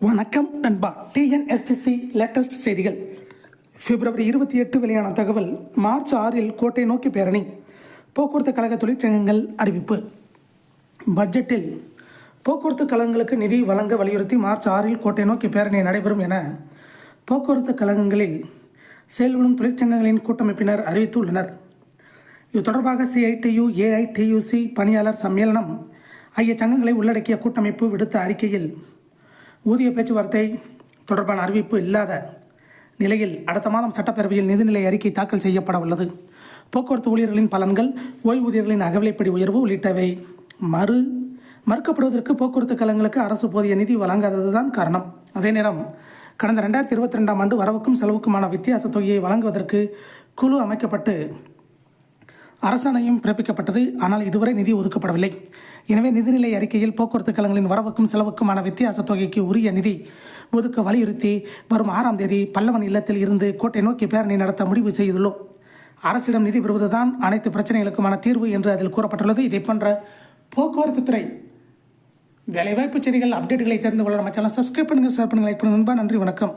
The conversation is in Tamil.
வணக்கம் நண்பா. டிஎன்எஸ்டிசி லேட்டஸ்ட் செய்திகள். பிப்ரவரி 28 வெளியான தகவல். மார்ச் 6 கோட்டை நோக்கி பேரணி. போக்குவரத்து கழக தொழிற்சங்கங்கள் அறிவிப்பு. பட்ஜெட்டில் போக்குவரத்து கழகங்களுக்கு நிதி வழங்க வலியுறுத்தி மார்ச் 6 கோட்டை நோக்கி பேரணி நடைபெறும் என போக்குவரத்து கழகங்களில் செயல்படும் தொழிற்சங்கங்களின் கூட்டமைப்பினர் அறிவித்துள்ளனர். இது தொடர்பாக சிஐடியு, ஏஐடியுசி பணியாளர் சம்மேளனம் ஆகிய சங்கங்களை உள்ளடக்கிய கூட்டமைப்பு விடுத்த அறிக்கையில் ஊதிய பேச்சுவார்த்தை தொடர்பான அறிவிப்பு இல்லாத நிலையில் அடுத்த மாதம் சட்டப்பேரவையில் நிதிநிலை அறிக்கை தாக்கல் செய்யப்பட உள்ளது. போக்குவரத்து ஊழியர்களின் பலன்கள், ஓய்வூதியர்களின் அகவிலைப்படி உயர்வு உள்ளிட்டவை மறுக்கப்படுவதற்கு போக்குவரத்து கழகங்களுக்கு அரசு போதிய நிதி வழங்காததுதான் காரணம். அதே நேரம் கடந்த 2022 ஆண்டு வரவுக்கும் செலவுக்குமான வித்தியாச தொகையை வழங்குவதற்கு குழு அமைக்கப்பட்டு அரசாணையும் பிறப்பிக்கப்பட்டது. ஆனால் இதுவரை நிதி ஒதுக்கப்படவில்லை. எனவே நிதிநிலை அறிக்கையில் போக்குவரத்து கழகங்களின் வரவுக்கும் செலவுக்குமான வித்தியாச தொகைக்கு உரிய நிதி ஒதுக்க வலியுறுத்தி வரும் 6ஆம் தேதி பல்லவன் இல்லத்தில் இருந்து கோட்டை நோக்கி பேரணி நடத்த முடிவு செய்துள்ளோம். அரசிடம் நிதி பெறுவதுதான் அனைத்து பிரச்சனைகளுக்குமான தீர்வு என்று அதில் கூறப்பட்டுள்ளது. இதை போன்ற போக்குவரத்து துறை வேலைவாய்ப்பு செய்திகள், அப்டேட்டுகளை தெரிந்து கொள்ள நம்ம சேனல் சப்ஸ்கிரைப் பண்ணுங்கள், ஷேர் பண்ணுங்கள், லைக் பண்ணுங்கள். நன்றி, வணக்கம்.